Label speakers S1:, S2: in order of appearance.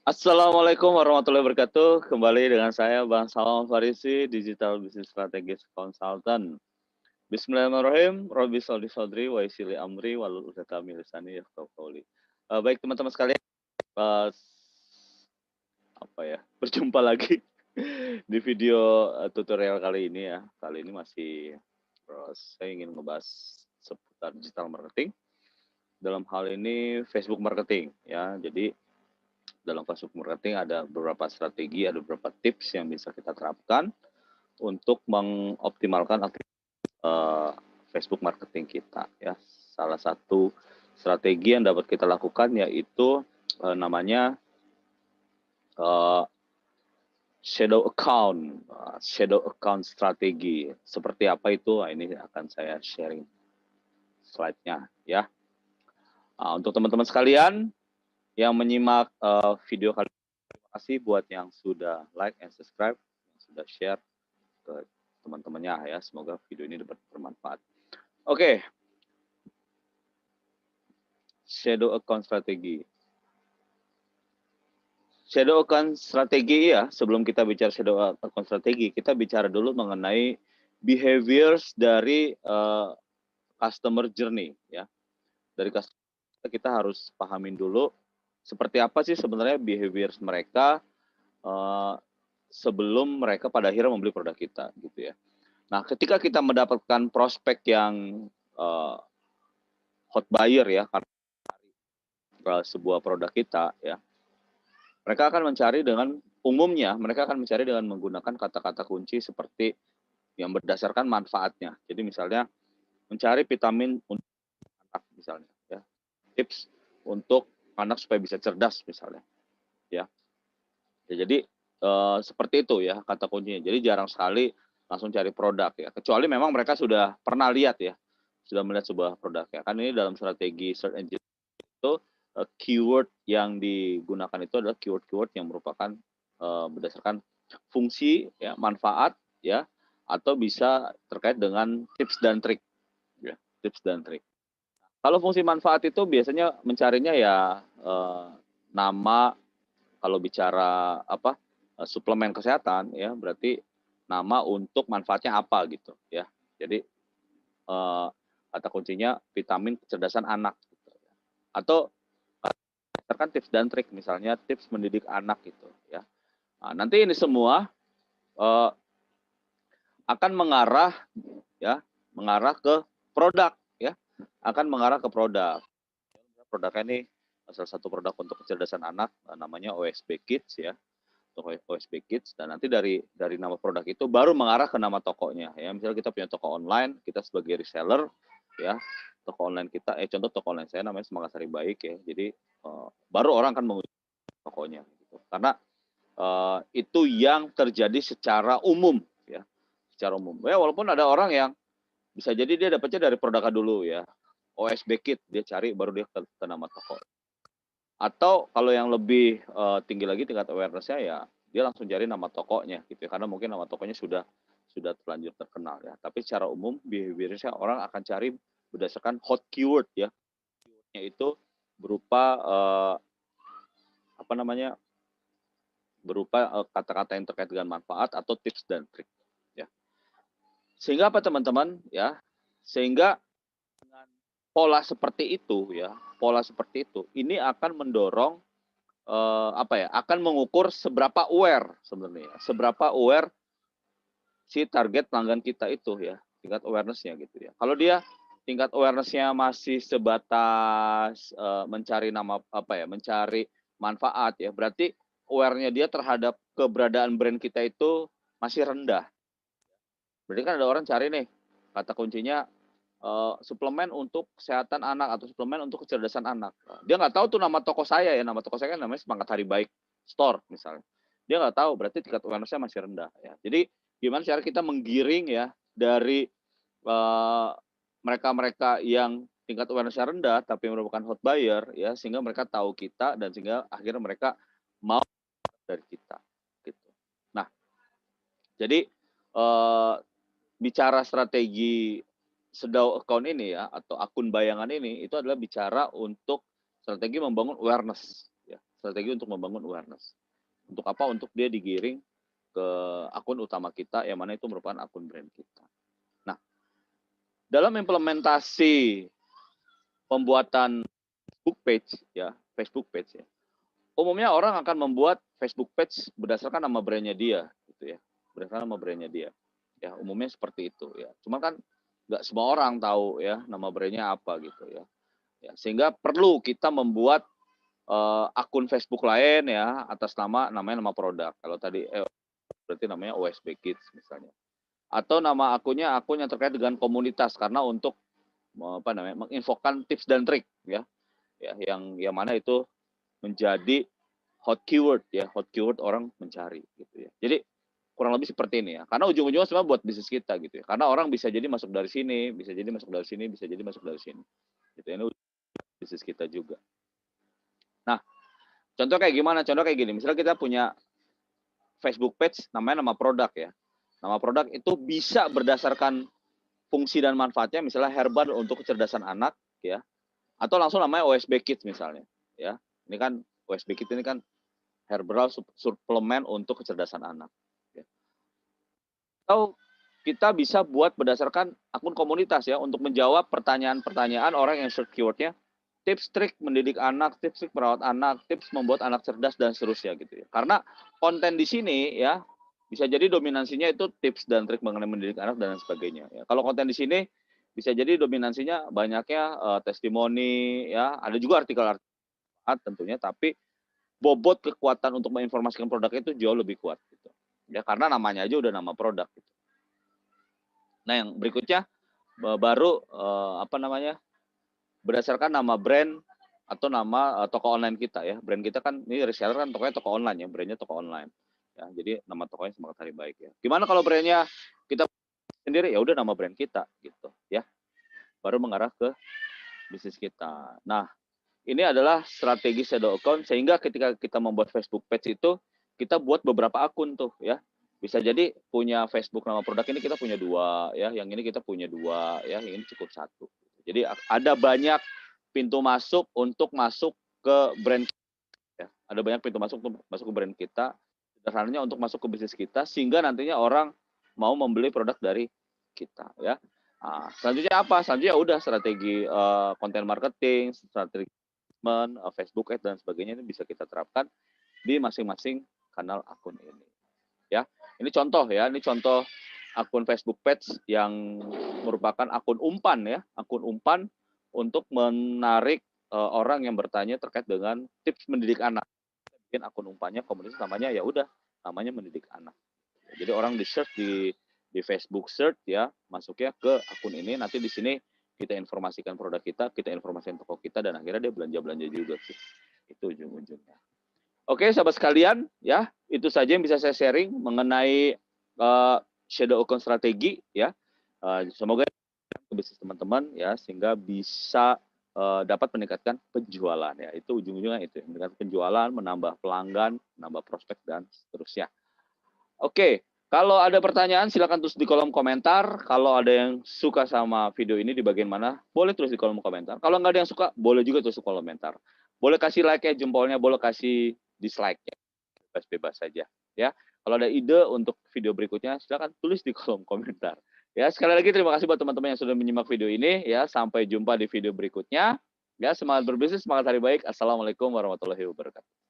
S1: Assalamualaikum warahmatullahi wabarakatuh. Kembali dengan saya Bang Salam Farisi, Digital Business Strategist Consultant. Bismillahirrahmanirrahim. Rabbi sholli shodri wa yassir li amri wahlul 'uqdatam min lisani yafqahu qawli. Baik teman-teman sekalian, eee, apa ya, berjumpa lagi di video, tutorial kali ini ya. Kali ini masih, saya ingin ngebahas seputar digital marketing, dalam hal ini Facebook marketing ya. Jadi dalam Facebook marketing ada beberapa strategi, ada beberapa tips yang bisa kita terapkan untuk mengoptimalkan Facebook marketing kita ya. Salah satu strategi yang dapat kita lakukan yaitu namanya uh, shadow account strategi. Seperti apa itu? Nah, ini akan saya sharing slide-nya ya. Untuk teman-teman sekalian yang menyimak video kali ini, terima kasih buat yang sudah like and subscribe, yang sudah share ke teman-temannya ya. Semoga video ini dapat bermanfaat. Oke, shadow account strategi. Shadow account strategi ya, sebelum kita bicara shadow account strategi, kita bicara dulu mengenai behaviors dari customer journey ya. Dari customer kita harus pahamin dulu seperti apa sih sebenarnya behaviors mereka sebelum mereka pada akhirnya membeli produk kita gitu ya. Nah, ketika kita mendapatkan prospek yang hot buyer ya, karena sebuah produk kita ya, mereka akan mencari dengan umumnya, mereka akan mencari dengan menggunakan kata-kata kunci seperti yang berdasarkan manfaatnya. Jadi misalnya mencari vitamin untuk anak misalnya ya, tips untuk anak supaya bisa cerdas misalnya ya. Jadi seperti itu ya kata kuncinya. Jadi jarang sekali langsung cari produk ya, kecuali memang mereka sudah pernah lihat ya, sudah melihat sebuah produk ya. Kan ini dalam strategi search engine itu keyword yang digunakan itu adalah keyword-keyword yang merupakan berdasarkan fungsi ya, manfaat ya, atau bisa terkait dengan tips dan trik ya, tips dan trik. Kalau fungsi manfaat itu biasanya mencarinya ya nama, kalau bicara apa suplemen kesehatan ya, berarti nama untuk manfaatnya apa gitu ya. Jadi kata kuncinya vitamin kecerdasan anak gitu. Atau berdasarkan tips dan trik, misalnya tips mendidik anak gitu ya. Nah, nanti ini semua akan mengarah ya, mengarah ke produk ya, akan mengarah ke produk. Produknya ini salah satu produk untuk kecerdasan anak namanya OSB Kids ya, untuk OSB Kids, dan nanti dari nama produk itu baru mengarah ke nama tokonya ya. Misalnya kita punya toko online, kita sebagai reseller ya, toko online kita contoh toko online saya namanya Semangat Hari Baik ya. Jadi baru orang akan mengunjungi tokonya gitu. Karena itu yang terjadi secara umum ya, secara umum. Ya walaupun ada orang yang bisa jadi dia dapatnya dari produknya dulu ya, OSB Kit dia cari baru dia ke nama toko. Atau kalau yang lebih tinggi lagi tingkat awareness-nya ya dia langsung cari nama tokonya gitu ya, karena mungkin nama tokonya sudah terlanjur terkenal ya. Tapi secara umum behavior-nya orang akan cari berdasarkan hot keyword ya. Keyword-nya itu berupa apa namanya? Berupa kata-kata yang terkait dengan manfaat atau tips dan trik ya. Sehingga apa teman-teman ya? Sehingga dengan pola seperti itu ya, pola seperti itu ini akan mendorong apa ya? Akan mengukur seberapa aware sebenarnya, seberapa aware si target pelanggan kita itu ya, tingkat awareness-nya gitu ya. Kalau dia tingkat awareness-nya masih sebatas mencari nama apa ya, mencari manfaat ya, berarti aware-nya dia terhadap keberadaan brand kita itu masih rendah. Berarti kan ada orang cari nih, kata kuncinya suplemen untuk kesehatan anak atau suplemen untuk kecerdasan anak. Dia nggak tahu tuh nama toko saya ya, nama toko saya kan namanya Semangat Hari Baik Store misalnya. Dia nggak tahu, berarti tingkat awareness-nya masih rendah ya. Jadi gimana cara kita menggiring ya dari mereka-mereka yang tingkat awareness-nya rendah tapi merupakan hot buyer ya, sehingga mereka tahu kita dan sehingga akhirnya mereka mau dari kita gitu. Nah, jadi bicara strategi shadow account ini ya, atau akun bayangan ini, itu adalah bicara untuk strategi membangun awareness ya. strategi untuk membangun awareness. Untuk apa? Untuk dia digiring ke akun utama kita, yang mana itu merupakan akun brand kita. Nah, dalam implementasi pembuatan Facebook page ya, umumnya orang akan membuat Facebook page berdasarkan nama brandnya dia, gitu ya, berdasarkan nama brandnya dia. Ya, umumnya seperti itu ya. Cuma kan nggak semua orang tahu ya nama brandnya apa gitu ya. Ya, sehingga perlu kita membuat akun Facebook lain ya atas namanya nama produk. Kalau tadi berarti namanya OSB Kids misalnya. Atau nama akun yang terkait dengan komunitas karena untuk menginfokan tips dan trik ya. Ya, yang mana itu menjadi hot keyword ya, hot keyword orang mencari gitu ya. Jadi kurang lebih seperti ini ya. Karena ujung-ujungnya semua buat bisnis kita gitu ya. Karena orang bisa jadi masuk dari sini, bisa jadi masuk dari sini, bisa jadi masuk dari sini. Gitu ya. Ini bisnis kita juga. Nah, contoh kayak gimana? Contoh kayak gini. Misalnya kita punya Facebook page namanya nama produk ya. Nama produk itu bisa berdasarkan fungsi dan manfaatnya, misalnya herbal untuk kecerdasan anak ya. Atau langsung namanya OSB Kids misalnya ya. Ini kan OSB Kids ini kan herbal suplemen untuk kecerdasan anak. Ya. Atau kita bisa buat berdasarkan akun komunitas ya untuk menjawab pertanyaan-pertanyaan orang yang search keywordnya tips trik mendidik anak, tips trik merawat anak, tips membuat anak cerdas dan seterusnya gitu ya. Karena konten di sini ya bisa jadi dominansinya itu tips dan trik mengenai mendidik anak dan sebagainya. Ya. Kalau konten di sini bisa jadi dominansinya banyaknya testimoni ya, ada juga artikel-artikel tentunya, tapi bobot kekuatan untuk menginformasikan produknya itu jauh lebih kuat gitu. Ya karena namanya aja udah nama produk gitu. Nah, yang berikutnya baru berdasarkan nama brand atau nama toko online kita ya. Brand kita kan ini reseller kan tokonya toko online ya, brandnya toko online. Ya, jadi nama tokonya Semangat Hari Baik ya. Gimana kalau brandnya kita sendiri? Ya udah nama brand kita gitu ya. Baru mengarah ke bisnis kita. Nah, ini adalah strategi shadow account sehingga ketika kita membuat Facebook page itu kita buat beberapa akun tuh ya. Bisa jadi punya Facebook nama produk ini kita punya 2 ya, yang ini kita punya 2 ya, yang ini cukup 1. Jadi ada banyak pintu masuk untuk masuk ke brand ya. Ada banyak pintu masuk untuk masuk ke brand kita. Sederhananya untuk masuk ke bisnis kita sehingga nantinya orang mau membeli produk dari kita ya. Nah, selanjutnya apa? Selanjutnya udah strategi konten marketing, strategi Facebook Ads dan sebagainya ini bisa kita terapkan di masing-masing kanal akun ini. Ya, ini contoh ya, ini contoh akun Facebook page yang merupakan akun umpan ya, akun umpan untuk menarik orang yang bertanya terkait dengan tips mendidik anak. Bikin akun umpannya komunitas namanya ya udah namanya mendidik anak. Jadi orang di search di Facebook search ya, masuknya ke akun ini, nanti di sini kita informasikan produk kita informasikan toko kita, dan akhirnya dia belanja-belanja juga sih. Itu ujung-ujungnya. Oke, sahabat sekalian, ya itu saja yang bisa saya sharing mengenai shadow account strategi ya. Semoga bisnis teman-teman ya sehingga bisa dapat meningkatkan penjualan ya. Itu ujung-ujungnya itu, meningkatkan penjualan, menambah pelanggan, menambah prospek dan seterusnya. Oke, kalau ada pertanyaan silakan tulis di kolom komentar. Kalau ada yang suka sama video ini di bagian mana, boleh tulis di kolom komentar. Kalau nggak ada yang suka, boleh juga tulis di kolom komentar. Boleh kasih like ya, jempolnya, boleh kasih dislike ya. Bebas-bebas saja ya. Kalau ada ide untuk video berikutnya, silakan tulis di kolom komentar. Ya, sekali lagi terima kasih buat teman-teman yang sudah menyimak video ini ya. Sampai jumpa di video berikutnya. Ya, semangat berbisnis, semangat hari baik. Assalamualaikum warahmatullahi wabarakatuh.